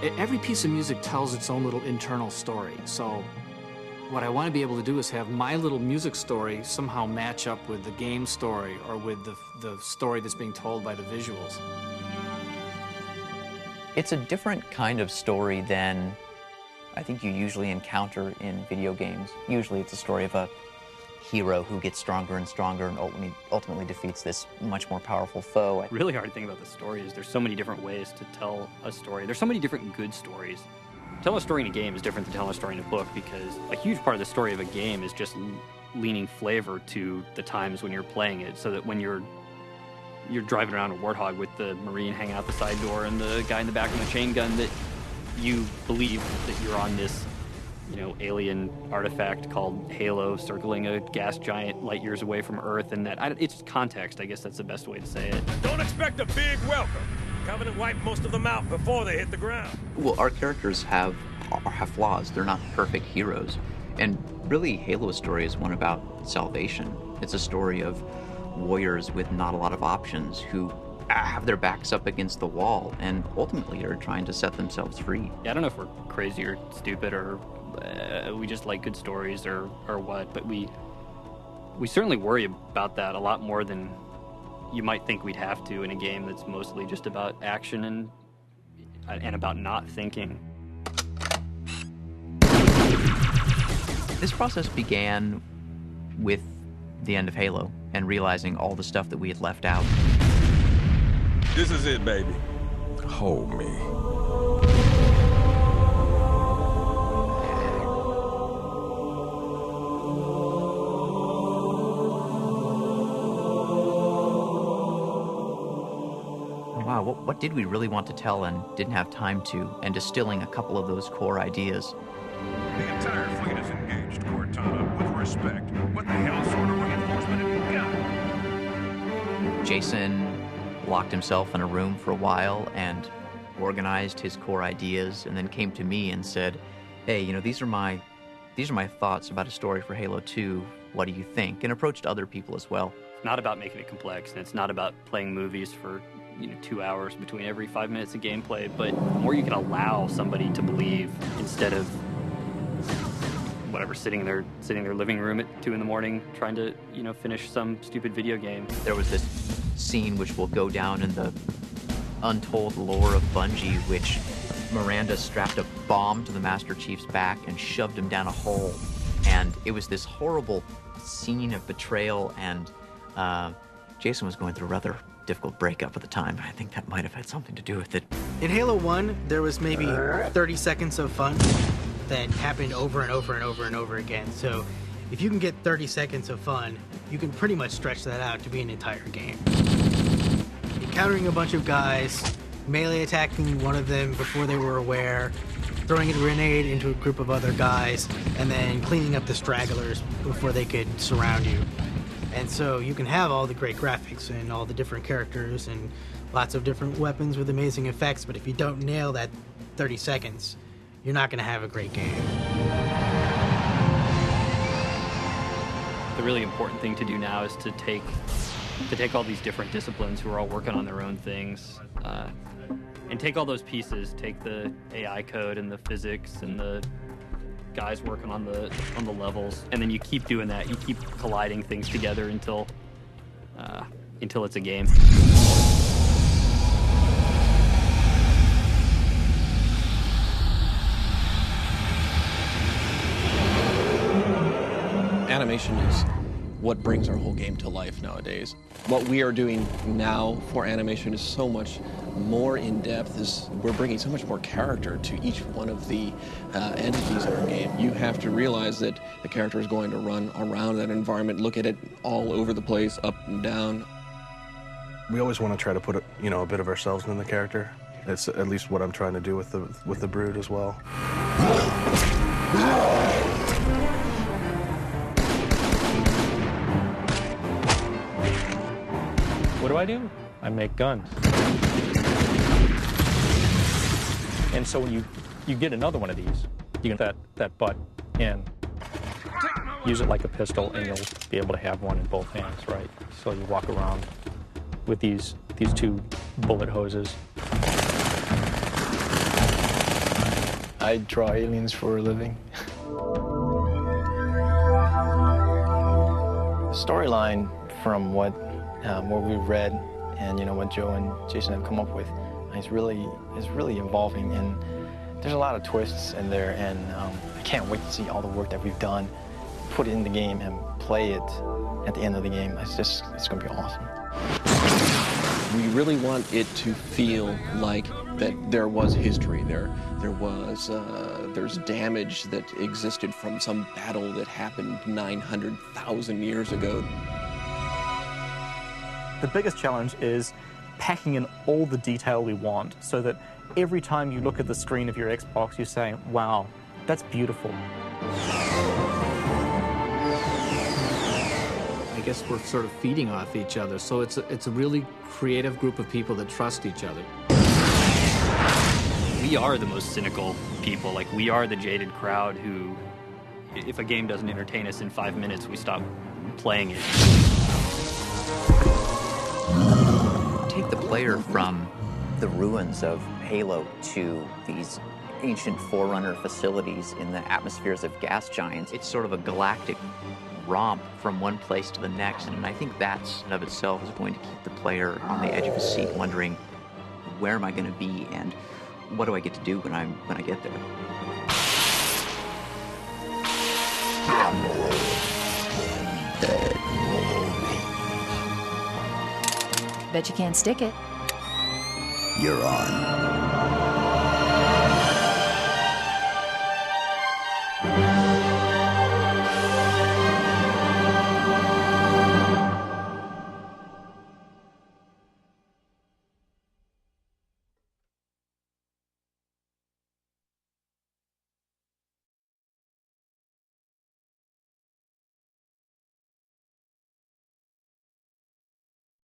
Every piece of music tells its own little internal story. So what I want to be able to do is have my little music story somehow match up with the game story or with the story that's being told by the visuals. It's a different kind of story than I think you usually encounter in video games. Usually it's a story of a hero who gets stronger and stronger and ultimately defeats this much more powerful foe. The really hard thing about the story is there's so many different ways to tell a story. There's so many different good stories. Telling a story in a game is different than telling a story in a book, because a huge part of the story of a game is just leaning flavor to the times when you're playing it, so that when you're driving around a Warthog with the Marine hanging out the side door and the guy in the back with a chain gun, that you believe that you're on this, you know, alien artifact called Halo circling a gas giant light years away from Earth, and that it's context. I guess that's the best way to say it. Don't expect a big welcome. Covenant wiped most of them out before they hit the ground. Well, our characters have flaws. They're not perfect heroes. And really, Halo's story is one about salvation. It's a story of warriors with not a lot of options who have their backs up against the wall and ultimately are trying to set themselves free. Yeah, I don't know if we're crazy or stupid or we just like good stories or what, but we certainly worry about that a lot more than you might think we'd have to in a game that's mostly just about action and about not thinking. This process began with the end of Halo and realizing all the stuff that we had left out. This is it, baby. Hold me. Wow, what did we really want to tell and didn't have time to, and distilling a couple of those core ideas. The entire fleet is engaged, Cortana, with respect. What the hell sort of reinforcement have you got? Jason locked himself in a room for a while and organized his core ideas, and then came to me and said, hey, you know, these are my thoughts about a story for Halo 2. What do you think? And approached other people as well. It's not about making it complex, and it's not about playing movies for 2 hours between every 5 minutes of gameplay, but the more you can allow somebody to believe instead of whatever, sitting in their living room at 2 in the morning trying to, finish some stupid video game. There was this scene which will go down in the untold lore of Bungie, which Miranda strapped a bomb to the Master Chief's back and shoved him down a hole. And it was this horrible scene of betrayal, and Jason was going through a rather difficult breakup at the time. I think that might have had something to do with it. In Halo 1, there was maybe 30 seconds of fun that happened over and over and over and over again. So if you can get 30 seconds of fun, you can pretty much stretch that out to be an entire game. Encountering a bunch of guys, melee attacking one of them before they were aware, throwing a grenade into a group of other guys, and then cleaning up the stragglers before they could surround you. And so you can have all the great graphics and all the different characters and lots of different weapons with amazing effects, but if you don't nail that 30 seconds, you're not going to have a great game. The really important thing to do now is to take all these different disciplines who are all working on their own things, and take all those pieces, take the AI code and the physics and the guys working on the levels, and then you keep doing that. You keep colliding things together until it's a game. Animation is what brings our whole game to life nowadays. What we are doing now for animation is so much more in-depth. We're bringing so much more character to each one of the entities in our game. You have to realize that the character is going to run around that environment, look at it all over the place, up and down. We always want to try to put a bit of ourselves in the character. It's at least what I'm trying to do with the Brood as well. What do? I make guns. And so when you get another one of these, you get that butt in, use it like a pistol, and you'll be able to have one in both hands, right? So you walk around with these two bullet hoses. I draw aliens for a living. Storyline from what we've read and what Joe and Jason have come up with is really evolving, and there's a lot of twists in there, and I can't wait to see all the work that we've done, put it in the game and play it at the end of the game. It's going to be awesome. We really want it to feel like that there was history there. There's damage that existed from some battle that happened 900,000 years ago. The biggest challenge is packing in all the detail we want so that every time you look at the screen of your Xbox, you say, wow, that's beautiful. I guess we're sort of feeding off each other, so it's a really creative group of people that trust each other. We are the most cynical people. Like, we are the jaded crowd who, if a game doesn't entertain us in 5 minutes, we stop playing it. Take the player from the ruins of Halo to these ancient Forerunner facilities in the atmospheres of gas giants. It's sort of a galactic romp from one place to the next, and I think that in of itself is going to keep the player on the edge of his seat, wondering, where am I going to be, and what do I get to do when I get there? Bet you can't stick it. You're on.